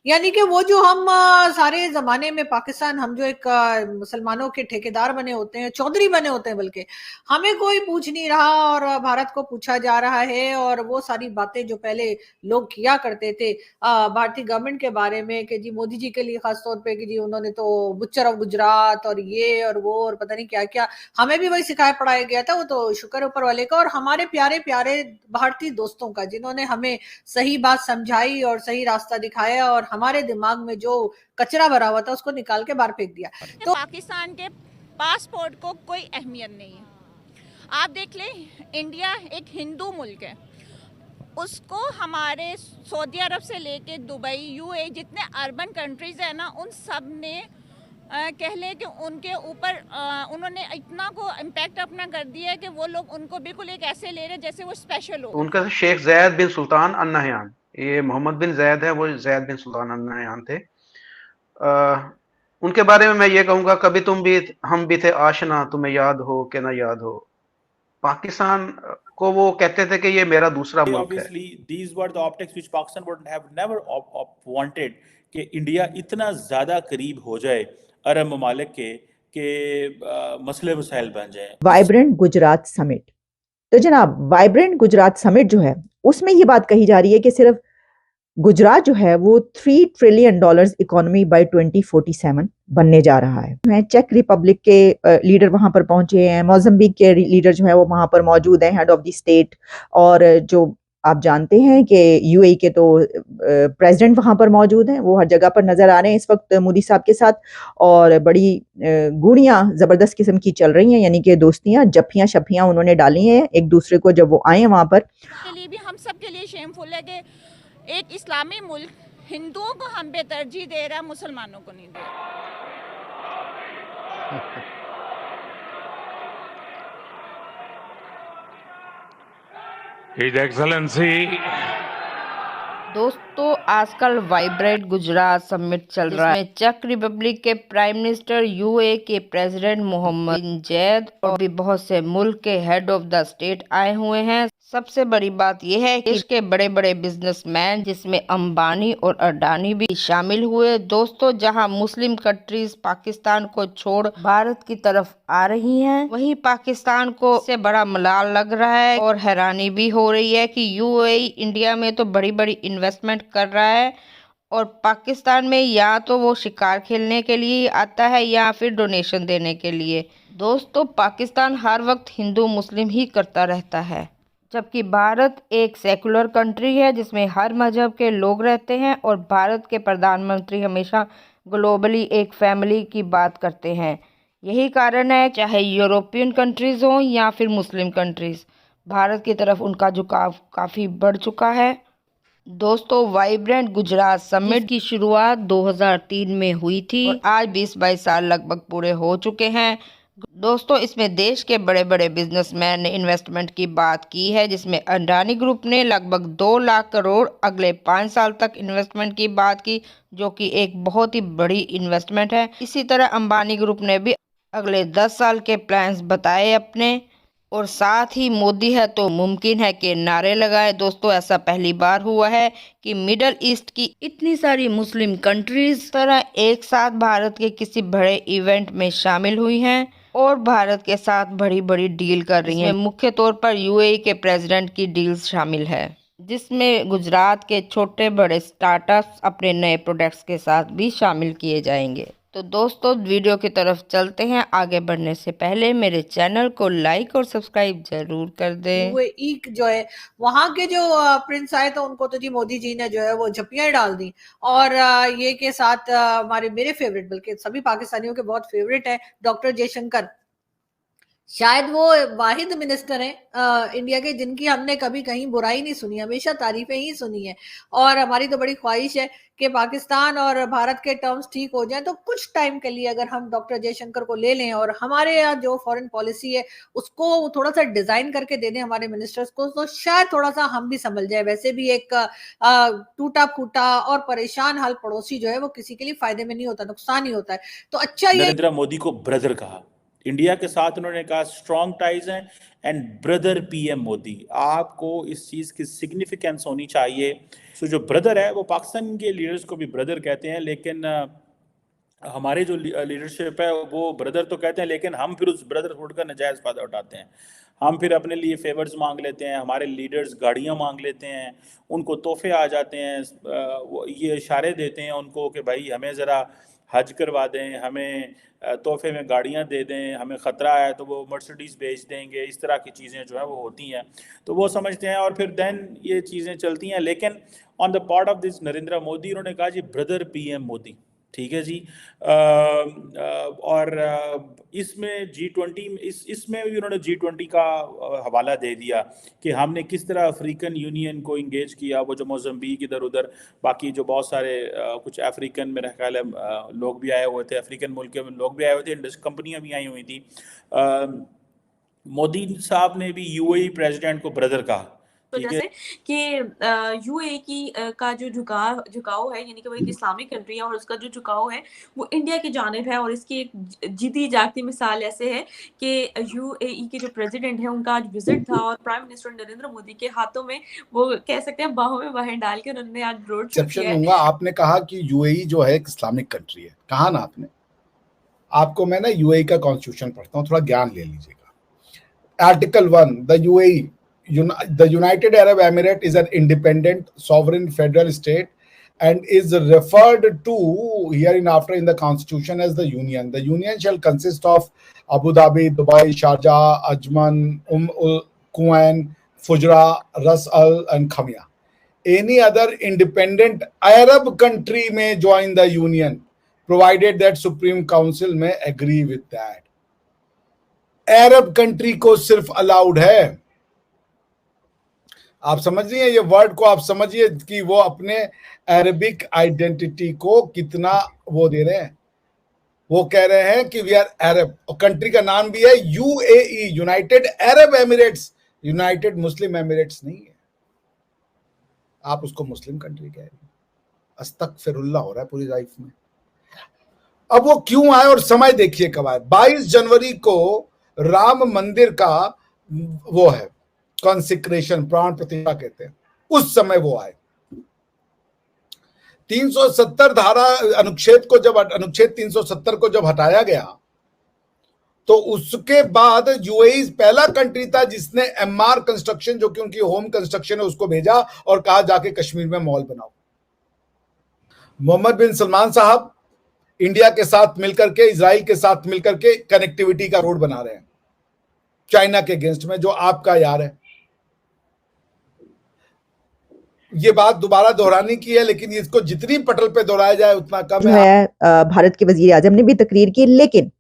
यानी कि वो जो हम सारे जमाने में पाकिस्तान, हम जो एक मुसलमानों के ठेकेदार बने होते हैं, चौधरी बने होते हैं, बल्कि हमें कोई पूछ नहीं रहा और भारत को पूछा जा रहा है। और वो सारी बातें जो पहले लोग किया करते थे भारतीय गवर्नमेंट के बारे में, कि जी मोदी जी के लिए खास तौर पे, कि जी उन्होंने तो बुच्चर ऑफ गुजरात और ये और वो और पता नहीं क्या क्या, हमें भी वही सिखाया पढ़ाया गया था। वो तो शुक्र ऊपर वाले का और हमारे प्यारे प्यारे भारतीय दोस्तों का, जिन्होंने हमें सही बात समझाई और सही रास्ता दिखाया और हमारे दिमाग में जो कचरा भरा हुआ था उसको निकाल के बाहर फेंक दिया। तो पाकिस्तान के पासपोर्ट को कोई अहमियत नहीं है। आप देख लें, इंडिया एक हिंदू मुल्क है, उसको हमारे सऊदी अरब से लेके दुबई, यूए, जितने अर्बन कंट्रीज है ना, उन सब ने कह लें कि उनके ऊपर उन्होंने इतना को इम्पैक्ट अपना कर दिया है कि वो लोग उनको बिल्कुल एक ऐसे ले रहे जैसे वो स्पेशल हो। उनका शेख जैद बिन सुल्तान अल नहयान, ये मोहम्मद बिन जैद है, वो जैद बिन सुल्तान अल नहयान थे। उनके बारे में मैं ये कहूंगा, कभी तुम भी हम भी थे आशना, तुम्हें याद हो कि ना याद हो। पाकिस्तान को वो कहते थे कि ये मेरा दूसरा मुल्क है। Obviously, these were the optics which Pakistan would have never wanted कि इंडिया इतना ज़्यादा करीब हो जाए अरब ममालिक के कि मसले मसाइल बन जाए। Vibrant Gujarat summit. तो जनाब, वाइब्रेंट गुजरात समिट जो है उसमें ये बात कही जा रही है कि सिर्फ गुजरात जो है वो $3 ट्रिलियन इकोनॉमी बाय 2047 बनने जा रहा है। चेक रिपब्लिक के लीडर वहां पर पहुंचे हैं, मोज़म्बिक के लीडर जो है वो वहां पर मौजूद हैं, हेड ऑफ द स्टेट। और जो आप जानते हैं कि यूएई के तो प्रेसिडेंट वहां पर मौजूद हैं, वो हर जगह पर नजर आ रहे हैं इस वक्त मोदी साहब के साथ। और बड़ी गुड़ियां जबरदस्त किस्म की चल रही हैं, यानी कि दोस्तियां, जफ्फियां शफ्फियां उन्होंने डाली हैं एक दूसरे को जब वो आए हैं वहां पर। के लिए भी, हम सब के लिए शेमफुल है कि एक इस्लामी मुल्क हिंदुओं को हम पे तरजीह दे रहा है, मुसलमानों को नहीं दे रहा। His Excellency दोस्तों, आजकल वाइब्रेंट गुजरात समिट चल रहा है, जिसमें चेक रिपब्लिक के प्राइम मिनिस्टर, यूए के प्रेसिडेंट मोहम्मद बिन जैद और भी बहुत से मुल्क के हेड ऑफ द स्टेट आए हुए हैं। सबसे बड़ी बात यह है कि इसके बड़े बड़े बिजनेसमैन, जिसमें अंबानी और अडानी भी शामिल हुए। दोस्तों, जहां मुस्लिम कंट्रीज पाकिस्तान को छोड़ भारत की तरफ आ रही हैं, वहीं पाकिस्तान को इससे बड़ा मलाल लग रहा है और हैरानी भी हो रही है कि यूएई इंडिया में तो बड़ी बड़ी इन्वेस्टमेंट कर रहा है और पाकिस्तान में या तो वो शिकार खेलने के लिए आता है या फिर डोनेशन देने के लिए। दोस्तों, पाकिस्तान हर वक्त हिंदू मुस्लिम ही करता रहता है, जबकि भारत एक सेकुलर कंट्री है जिसमें हर मजहब के लोग रहते हैं और भारत के प्रधानमंत्री हमेशा ग्लोबली एक फैमिली की बात करते हैं। यही कारण है, चाहे यूरोपियन कंट्रीज हों या फिर मुस्लिम कंट्रीज, भारत की तरफ उनका झुकाव काफ़ी बढ़ चुका है। दोस्तों, वाइब्रेंट गुजरात समिट की शुरुआत 2003 में हुई थी और आज 20-22 साल लगभग पूरे हो चुके हैं। दोस्तों, इसमें देश के बड़े बड़े बिजनेसमैन ने इन्वेस्टमेंट की बात की है, जिसमें अडानी ग्रुप ने लगभग 2 लाख करोड़ अगले 5 साल तक इन्वेस्टमेंट की बात की, जो कि एक बहुत ही बड़ी इन्वेस्टमेंट है। इसी तरह अंबानी ग्रुप ने भी अगले 10 साल के प्लान्स बताए अपने, और साथ ही मोदी है तो मुमकिन है कि नारे लगाए। दोस्तों, ऐसा पहली बार हुआ है कि मिडल ईस्ट की इतनी सारी मुस्लिम कंट्रीज तरह एक साथ भारत के किसी बड़े इवेंट में शामिल हुई हैं और भारत के साथ बड़ी बड़ी डील कर रही हैं। मुख्य तौर पर यूएई के प्रेसिडेंट की डील्स शामिल है, जिसमें गुजरात के छोटे बड़े स्टार्टअप्स अपने नए प्रोडक्ट्स के साथ भी शामिल किए जाएंगे। तो दोस्तों, वीडियो की तरफ चलते हैं। आगे बढ़ने से पहले मेरे चैनल को लाइक और सब्सक्राइब जरूर कर दें। यूएई जो है, वहां के जो प्रिंस आए तो उनको तो जी मोदी जी ने जो है वो झप्पियां डाल दी। और ये के साथ हमारे, मेरे फेवरेट, बल्कि सभी पाकिस्तानियों के बहुत फेवरेट है, डॉक्टर जयशंकर। शायद वो वाहिद मिनिस्टर हैं इंडिया के जिनकी हमने कभी कहीं बुराई नहीं सुनी, हमेशा तारीफें ही सुनी है। और हमारी तो बड़ी ख्वाहिश है कि पाकिस्तान और भारत के टर्म्स ठीक हो जाएं, तो कुछ टाइम के लिए अगर हम डॉक्टर जयशंकर को ले लें और हमारे यहाँ जो फॉरेन पॉलिसी है उसको थोड़ा सा डिजाइन करके दे दें हमारे मिनिस्टर्स को, तो शायद थोड़ा सा हम भी संभल जाए। वैसे भी एक टूटा फूटा और परेशान हाल पड़ोसी जो है वो किसी के लिए फायदे में नहीं होता, नुकसान ही होता है। तो अच्छा, ये नरेंद्र मोदी को ब्रदर कहा, इंडिया के साथ उन्होंने कहा स्ट्रॉन्ग टाइज हैं एंड ब्रदर पीएम मोदी। आपको इस चीज़ की सिग्निफिकेंस होनी चाहिए। सो जो ब्रदर है वो पाकिस्तान के लीडर्स को भी ब्रदर कहते हैं, लेकिन हमारे जो लीडरशिप है वो ब्रदर तो कहते हैं, लेकिन हम फिर उस ब्रदरहुड का नजायज़ फ़ायदा उठाते हैं। हम फिर अपने लिए फेवर्स मांग लेते हैं, हमारे लीडर्स गाड़ियां मांग लेते हैं, उनको तोहफे आ जाते हैं, वो ये इशारे देते हैं उनको कि भाई हमें ज़रा हज करवा दें, हमें तोहफे में गाड़ियां दे दें, हमें ख़तरा है तो वो मर्सिडीज़ बेच देंगे। इस तरह की चीज़ें जो है वो होती हैं, तो वो समझते हैं और फिर देन ये चीज़ें चलती हैं। लेकिन on the part of this Narendra Modi, उन्होंने कहा जी ब्रदर पीएम मोदी, ठीक है जी। और इसमें G20 इसमें भी उन्होंने G20 का हवाला दे दिया कि हमने किस तरह अफ्रीकन यूनियन को इंगेज किया। वो जो मोज़म्बिक इधर उधर बाकी जो बहुत सारे कुछ अफ्रीकन मेरा ख्याल है लोग भी आए हुए थे, अफ्रीकन मुल्क में लोग भी आए हुए थे, इंडस्ट्री कंपनियां भी आई हुई थी। मोदी साहब ने भी यूएई प्रेसिडेंट को ब्रदर कहा, तो ठीक है। जैसे कि यूएई की का जो झुकाव है, यानी कि वो एक इस्लामिक कंट्री है और उसका जो झुकाव है वो इंडिया की जानिब है। और इसकी एक जीती जागती मिसाल ऐसे है कि यूएई के जो प्रेसिडेंट है उनका आज विजिट था और प्राइम मिनिस्टर नरेंद्र मोदी के हाथों में, वो कह सकते हैं बाहों में बाहें डाल के उन्होंने आज रोड शो किया है। आपने कहा कि यूएई जो है एक इस्लामिक कंट्री है, कहा ना आपने। आपको मैं ना यूएई का कॉन्स्टिट्यूशन पढ़ता हूँ, थोड़ा ज्ञान ले लीजिएगा। Article 1, the UAE the United Arab Emirate is an independent sovereign federal state and is referred to hereinafter in the constitution as the union. The union shall consist of Abu Dhabi, Dubai, Sharjah, Ajman, Quwan, Fujairah, Ras Al and Khamia. Any other independent Arab country may join the union provided that Supreme Council may agree with that. Arab country को सिर्फ allowed है। आप समझ रही हैं ये word को, आप समझिए कि वो अपने अरबिक आइडेंटिटी को कितना वो दे रहे हैं। वो कह रहे हैं कि वी आर अरब, और कंट्री का नाम भी है UAE, united Arab emirates, united Muslim emirates नहीं है। आप उसको मुस्लिम कंट्री कह रहे हैं। अस्तगफिरुल्लाह हो रहा है पूरी लाइफ में। अब वो क्यों आए और समय देखिए कब आए। 22 जनवरी को राम मंदिर का वो है कॉन्सिक्रेशन, प्राण प्रतिष्ठा कहते हैं, उस समय वो आए। 370 धारा अनुच्छेद 370 को जब हटाया गया तो उसके बाद यूएई पहला कंट्री था जिसने एमआर कंस्ट्रक्शन, जो कि उनकी होम कंस्ट्रक्शन है, उसको भेजा और कहा जाके कश्मीर में मॉल बनाओ। मोहम्मद बिन सलमान साहब इंडिया के साथ मिलकर के, इजराइल के साथ मिलकर के कनेक्टिविटी का रोड बना रहे हैं चाइना के अगेंस्ट में, जो आपका यार है। ये बात दोबारा दोहराने की है, लेकिन इसको जितनी पटल पे दोहराया जाए उतना कम है। भारत के वजीर आजम ने भी तकरीर की, लेकिन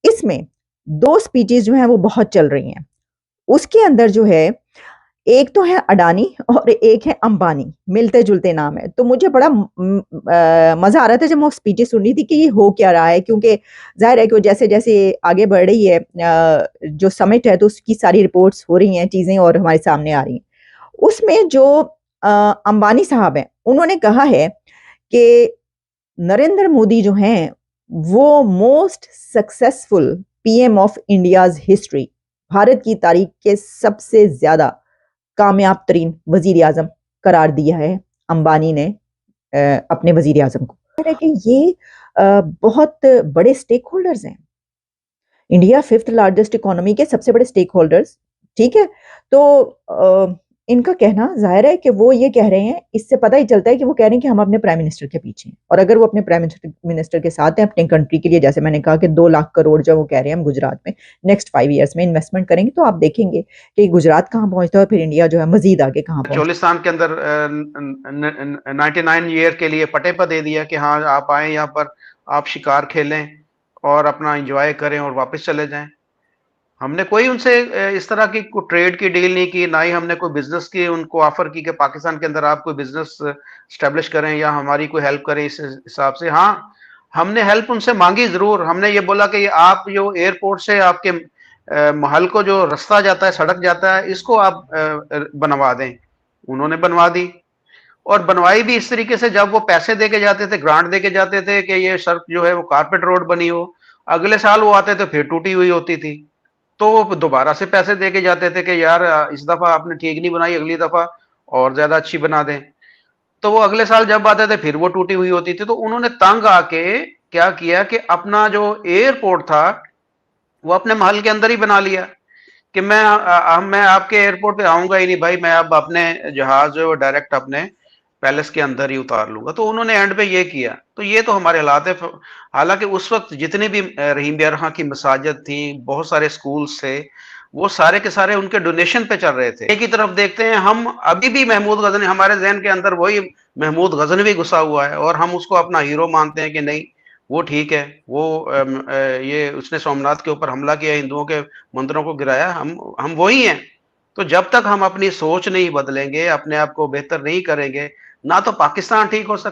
इसमें 2 स्पीचेस जो हैं वो बहुत चल रही हैं। उसके अंदर जो है, एक तो है अडानी और एक है अंबानी, मिलते जुलते नाम है। तो मुझे बड़ा मजा आ रहा था जब वो स्पीचेस सुन रही थी कि ये हो क्या रहा है, क्योंकि जाहिर है कि जैसे जैसे आगे बढ़ रही है जो समिट है तो उसकी सारी रिपोर्ट्स हो रही हैं, चीजें और हमारे सामने आ रही हैं। उसमें जो अंबानी साहब हैं, उन्होंने कहा है कि नरेंद्र मोदी जो हैं वो most successful PM of India's history, Bharat की तारीख के सबसे ज्यादा कामयाब तरीन वजीर आजम करार दिया है अंबानी ने अपने वजीर आजम को। कि ये बहुत बड़े स्टेक होल्डर्स हैं, इंडिया 5th लार्जेस्ट इकोनॉमी के सबसे बड़े स्टेक होल्डर्स, ठीक है। तो इनका कहना जाहिर है कि वो ये कह रहे हैं, इससे पता ही चलता है कि वो कह रहे हैं कि हम अपने प्राइम मिनिस्टर के पीछे हैं। और अगर वो अपने प्राइम मिनिस्टर के साथ हैं अपने कंट्री के लिए, जैसे मैंने कहा कि 2 लाख करोड़ जो वो कह रहे हैं हम गुजरात में नेक्स्ट 5 ईयर्स में इन्वेस्टमेंट करेंगे, तो आप देखेंगे कि गुजरात कहाँ पहुंचता है और फिर इंडिया जो है मजीद आगे कहाँ पहुंचता है। चोलिस्तान के अंदर 99 ईयर के लिए पटे पर दे दिया कि हाँ आप आए यहाँ पर, आप शिकार खेलें और अपना एंजॉय करें और वापस चले जाएं। हमने कोई उनसे इस तरह की कोई ट्रेड की डील नहीं की, ना ही हमने कोई बिजनेस की उनको ऑफर की कि पाकिस्तान के अंदर आप कोई बिजनेस स्टैब्लिश करें या हमारी कोई हेल्प करें इस हिसाब से। हाँ, हमने हेल्प उनसे मांगी जरूर। हमने ये बोला कि आप जो एयरपोर्ट से आपके महल को जो रास्ता जाता है, सड़क जाता है, इसको आप बनवा दें। उन्होंने बनवा दी और बनवाई भी इस तरीके से, जब वो पैसे दे के जाते थे, ग्रांट दे के जाते थे कि ये सड़क जो है वो कारपेट रोड बनी हो, अगले साल वो आते थे फिर टूटी हुई होती थी, तो वो दोबारा से पैसे दे के जाते थे कि यार इस दफा आपने ठीक नहीं बनाई, अगली दफा और ज्यादा अच्छी बना दें। तो वो अगले साल जब आते थे फिर वो टूटी हुई होती थी। तो उन्होंने तंग आके क्या किया कि अपना जो एयरपोर्ट था वो अपने महल के अंदर ही बना लिया कि मैं आपके एयरपोर्ट पे आऊंगा ही नहीं भाई, मैं अब अपने जहाज जो डायरेक्ट अपने पैलेस के अंदर ही उतार लूंगा। तो उन्होंने एंड पे ये किया। तो ये तो हमारे हालात है। हालांकि उस वक्त जितने भी रहीम बियारहां की मसाजिद थी, बहुत सारे स्कूल्स थे, वो सारे के सारे उनके डोनेशन पे चल रहे थे। एक ही तरफ देखते हैं हम अभी भी महमूद गजनवी, हमारे जहन के अंदर वही महमूद गजनवी घुसा हुआ है और हम उसको अपना हीरो मानते हैं कि नहीं वो ठीक है, वो ये उसने सोमनाथ के ऊपर हमला किया, हिंदुओं के मंदिरों को गिराया, हम वही हैं। तो जब तक हम अपनी सोच नहीं बदलेंगे, अपने आप को बेहतर नहीं करेंगे, ना तो पाकिस्तान ठीक हो सकता